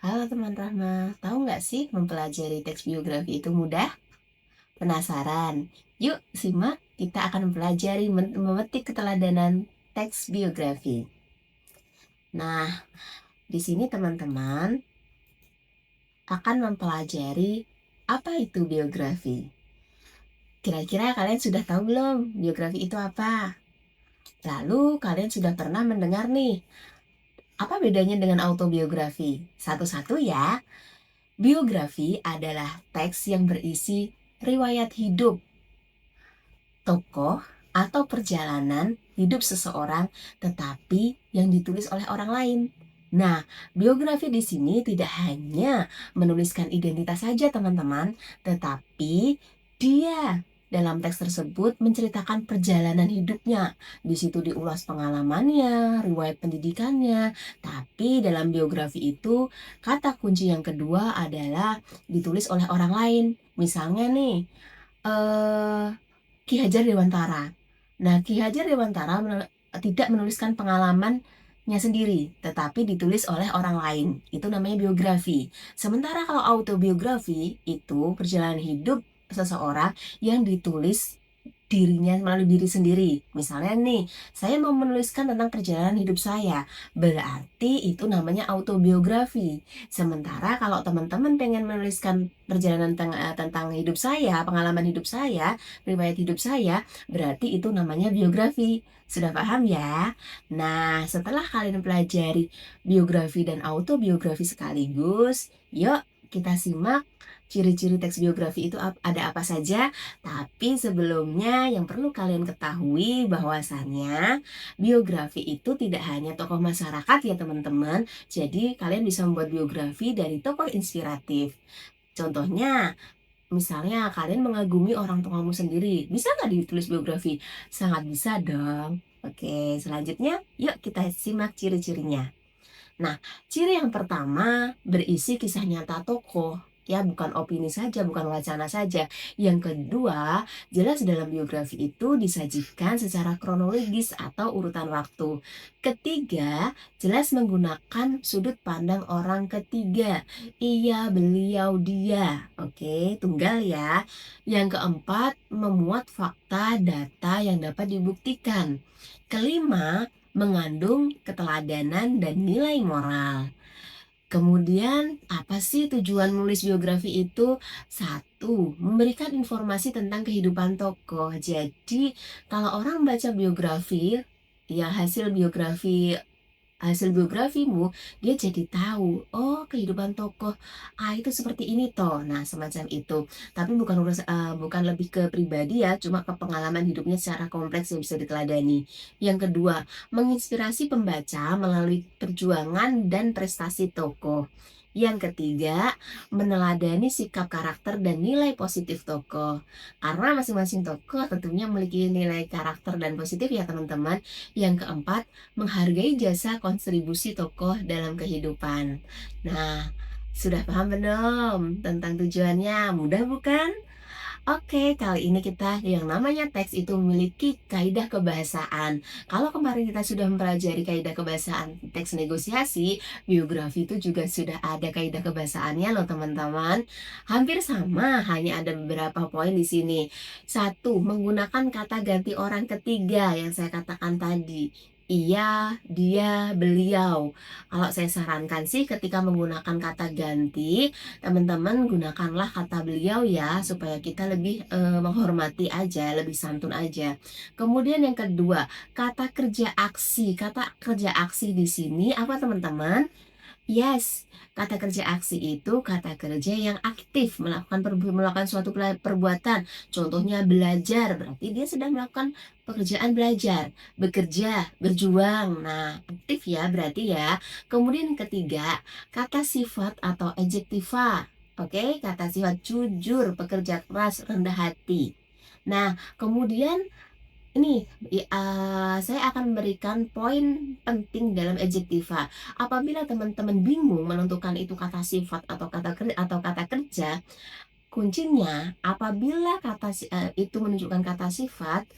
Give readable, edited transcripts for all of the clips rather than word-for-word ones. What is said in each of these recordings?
Halo teman Rahma, tahu nggak sih mempelajari teks biografi itu mudah? Penasaran? Yuk simak, kita akan mempelajari memetik keteladanan teks biografi. Nah, di sini teman-teman akan mempelajari apa itu biografi. Kira-kira kalian sudah tahu belum biografi itu apa? Lalu kalian sudah pernah mendengar nih, apa bedanya dengan autobiografi? Satu-satu ya. Biografi adalah teks yang berisi riwayat hidup tokoh atau perjalanan hidup seseorang, tetapi yang ditulis oleh orang lain. Nah, biografi di sini tidak hanya menuliskan identitas saja, teman-teman, tetapi dia dalam teks tersebut menceritakan perjalanan hidupnya. Di situ diulas pengalamannya, riwayat pendidikannya. Tapi dalam biografi itu, kata kunci yang kedua adalah ditulis oleh orang lain. Misalnya nih, eh Ki Hajar Dewantara. Nah, Ki Hajar Dewantara tidak menuliskan pengalamannya sendiri, tetapi ditulis oleh orang lain. Itu namanya biografi. Sementara kalau autobiografi itu perjalanan hidup seseorang yang ditulis dirinya melalui diri sendiri. Misalnya nih, saya mau menuliskan tentang perjalanan hidup saya, berarti itu namanya autobiografi. Sementara kalau teman-teman pengen menuliskan perjalanan tentang hidup saya, pengalaman hidup saya, riwayat hidup saya, berarti itu namanya biografi. Sudah paham ya? Nah, setelah kalian pelajari biografi dan autobiografi sekaligus, yuk kita simak ciri-ciri teks biografi itu ada apa saja. Tapi sebelumnya yang perlu kalian ketahui bahwasannya biografi itu tidak hanya tokoh masyarakat ya teman-teman. Jadi kalian bisa membuat biografi dari tokoh inspiratif. Contohnya, misalnya kalian mengagumi orang tuamu sendiri, bisa nggak ditulis biografi? Sangat bisa dong. Oke, selanjutnya yuk kita simak ciri-cirinya. Nah, ciri yang pertama berisi kisah nyata tokoh. Ya, bukan opini saja, bukan wacana saja. Yang kedua, jelas dalam biografi itu disajikan secara kronologis atau urutan waktu. Ketiga, jelas menggunakan sudut pandang orang ketiga. Ia, beliau, dia. Oke, tunggal ya. Yang keempat, memuat fakta data yang dapat dibuktikan. Kelima, mengandung keteladanan dan nilai moral. Kemudian, apa sih tujuan menulis biografi itu? Satu, memberikan informasi tentang kehidupan tokoh. Jadi, kalau orang baca biografi, ya hasil biografimu, dia jadi tahu, oh kehidupan tokoh itu seperti ini toh. Nah, semacam itu. Tapi bukan lebih ke pribadi ya, cuma ke pengalaman hidupnya secara kompleks yang bisa diteladani. Yang kedua, menginspirasi pembaca melalui perjuangan dan prestasi tokoh. Yang ketiga, meneladani sikap karakter dan nilai positif tokoh. Karena masing-masing tokoh tentunya memiliki nilai karakter dan positif ya teman-teman. Yang keempat, menghargai jasa kontribusi tokoh dalam kehidupan. Nah, sudah paham belum tentang tujuannya? Mudah bukan? Oke, kali ini kita yang namanya teks itu memiliki kaidah kebahasaan. Kalau kemarin kita sudah mempelajari kaidah kebahasaan teks negosiasi, biografi itu juga sudah ada kaidah kebahasaannya loh teman-teman. Hampir sama, hanya ada beberapa poin di sini. Satu, menggunakan kata ganti orang ketiga yang saya katakan tadi. Ia, dia, beliau. Kalau saya sarankan sih ketika menggunakan kata ganti, teman-teman gunakanlah kata beliau ya supaya kita lebih menghormati aja, lebih santun aja. Kemudian yang kedua, kata kerja aksi. Kata kerja aksi di sini apa teman-teman? Yes, kata kerja aksi itu kata kerja yang aktif melakukan suatu perbuatan. Contohnya belajar, berarti dia sedang melakukan pekerjaan belajar, bekerja, berjuang. Nah, aktif ya berarti ya. Kemudian yang ketiga, kata sifat atau adjektiva. Oke, kata sifat jujur, pekerja keras, rendah hati. Nah, kemudian ini saya akan memberikan poin penting dalam adjektiva. Apabila teman-teman bingung menentukan itu kata sifat atau kata kerja, kuncinya apabila itu menunjukkan kata sifat,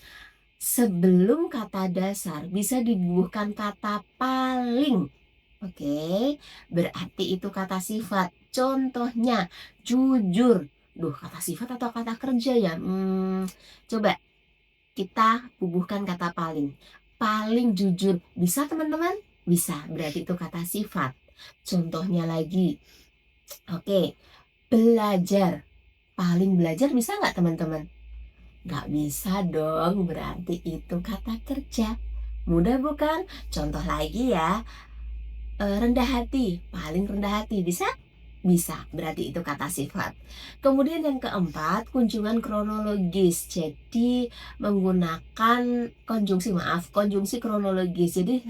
sebelum kata dasar bisa dibubuhkan kata paling. Oke, berarti itu kata sifat. Contohnya, jujur. Duh, kata sifat atau kata kerja ya? Coba kita bubuhkan kata paling. Paling jujur. Bisa teman-teman? Bisa, berarti itu kata sifat. Contohnya lagi. Oke, belajar. Paling belajar bisa nggak teman-teman? Nggak bisa dong, berarti itu kata kerja. Mudah bukan? Contoh lagi ya. Rendah hati, paling rendah hati, bisa? Bisa, berarti itu kata sifat. Kemudian yang keempat, kunjungan kronologis. Jadi menggunakan konjungsi kronologis. Jadi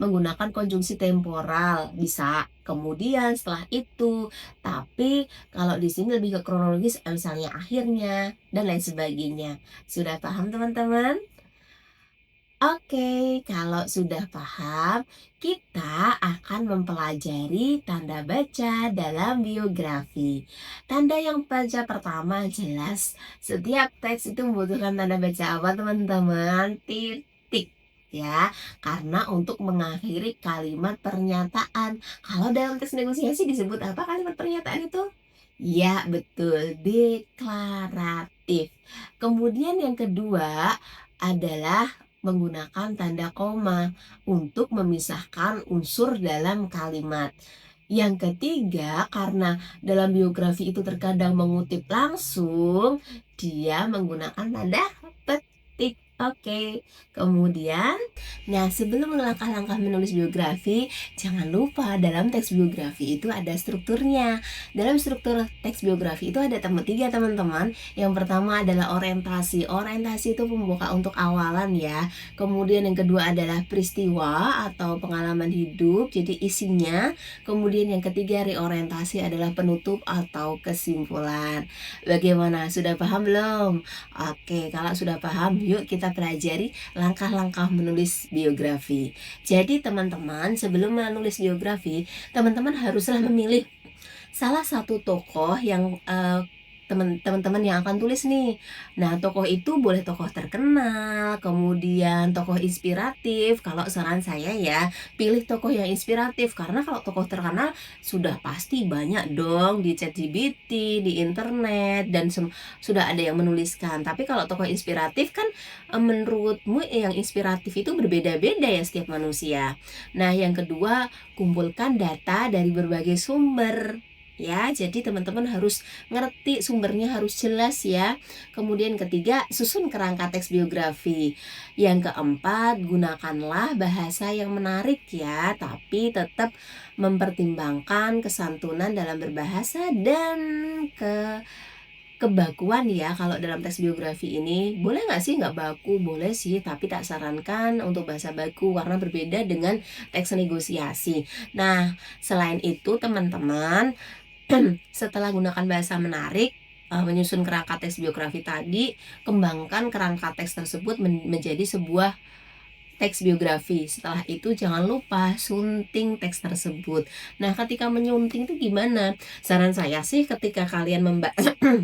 menggunakan konjungsi temporal bisa. Kemudian setelah itu, tapi kalau di sini lebih ke kronologis, misalnya akhirnya dan lain sebagainya. Sudah paham teman-teman? Oke, kalau sudah paham, kita akan mempelajari tanda baca dalam biografi. Tanda yang baca pertama jelas, setiap teks itu membutuhkan tanda baca apa teman-teman? Titik. Ya, karena untuk mengakhiri kalimat pernyataan. Kalau dalam teks negosiasi disebut apa kalimat pernyataan itu? Ya, betul, deklaratif. Kemudian yang kedua adalah menggunakan tanda koma untuk memisahkan unsur dalam kalimat. Yang ketiga, karena dalam biografi itu terkadang mengutip langsung, dia menggunakan tanda petik. Oke, kemudian, nah sebelum langkah-langkah menulis biografi, jangan lupa dalam teks biografi itu ada strukturnya. Dalam struktur teks biografi itu ada tiga teman-teman. Yang pertama adalah orientasi. Orientasi itu pembuka untuk awalan ya. Kemudian yang kedua adalah peristiwa atau pengalaman hidup, jadi isinya. Kemudian yang ketiga reorientasi adalah penutup atau kesimpulan. Bagaimana? Sudah paham belum? Oke, kalau sudah paham, yuk kita pelajari langkah-langkah menulis biografi. Jadi teman-teman, sebelum menulis biografi, teman-teman haruslah memilih salah satu tokoh yang teman-teman yang akan tulis nih. Nah, tokoh itu boleh tokoh terkenal, kemudian tokoh inspiratif. Kalau saran saya ya, pilih tokoh yang inspiratif karena kalau tokoh terkenal sudah pasti banyak dong di ChatGPT, di internet dan sudah ada yang menuliskan. Tapi kalau tokoh inspiratif kan menurutmu yang inspiratif itu berbeda-beda ya setiap manusia. Nah, yang kedua, kumpulkan data dari berbagai sumber. Ya, jadi teman-teman harus ngerti sumbernya harus jelas ya. Kemudian ketiga, susun kerangka teks biografi. Yang keempat, gunakanlah bahasa yang menarik ya, tapi tetap mempertimbangkan kesantunan dalam berbahasa dan kebakuan ya. Kalau dalam teks biografi ini boleh nggak sih nggak baku? Boleh sih, tapi tak sarankan untuk bahasa baku karena berbeda dengan teks negosiasi. Nah, selain itu teman-teman, setelah gunakan bahasa menarik, menyusun kerangka teks biografi tadi, kembangkan kerangka teks tersebut menjadi sebuah teks biografi. Setelah itu jangan lupa sunting teks tersebut. Nah, ketika menyunting itu gimana? Saran saya sih ketika kalian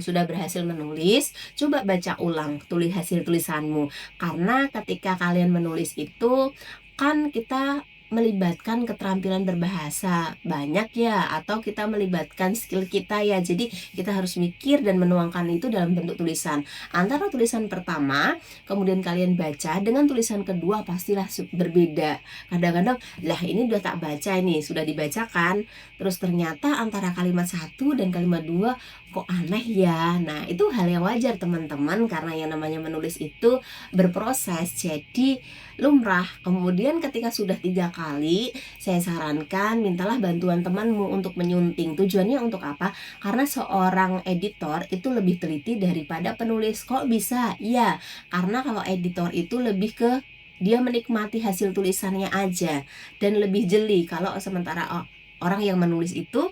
sudah berhasil menulis, coba baca ulang tulis hasil tulisanmu. Karena ketika kalian menulis itu kan kita melibatkan keterampilan berbahasa banyak ya, atau kita melibatkan skill kita ya. Jadi kita harus mikir dan menuangkan itu dalam bentuk tulisan. Antara tulisan pertama kemudian kalian baca dengan tulisan kedua pastilah berbeda. Kadang-kadang lah ini udah tak baca, ini sudah dibacakan, terus ternyata antara kalimat satu dan kalimat dua kok aneh ya. Nah, itu hal yang wajar teman-teman, karena yang namanya menulis itu berproses, jadi lumrah. Kemudian ketika sudah 3 kali, saya sarankan mintalah bantuan temanmu untuk menyunting. Tujuannya untuk apa? Karena seorang editor itu lebih teliti daripada penulis. Kok bisa? Iya, karena kalau editor itu lebih ke dia menikmati hasil tulisannya aja dan lebih jeli. Kalau sementara orang yang menulis itu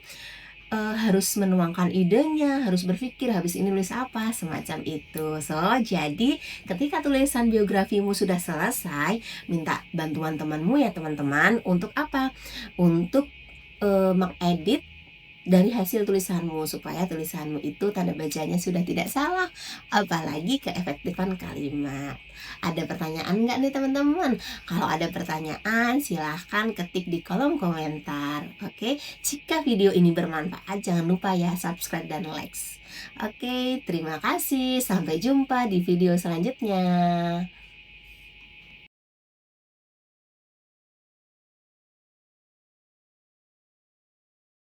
harus menuangkan idenya, harus berpikir habis ini nulis apa, semacam itu. So, jadi ketika tulisan biografimu sudah selesai, minta bantuan temanmu ya teman-teman. Untuk apa? Untuk mengedit dari hasil tulisanmu supaya tulisanmu itu tanda bacanya sudah tidak salah, apalagi keefektifan kalimat. Ada pertanyaan nggak nih teman-teman? Kalau ada pertanyaan silahkan ketik di kolom komentar. Oke, jika video ini bermanfaat jangan lupa ya subscribe dan like. Oke, terima kasih. Sampai jumpa di video selanjutnya.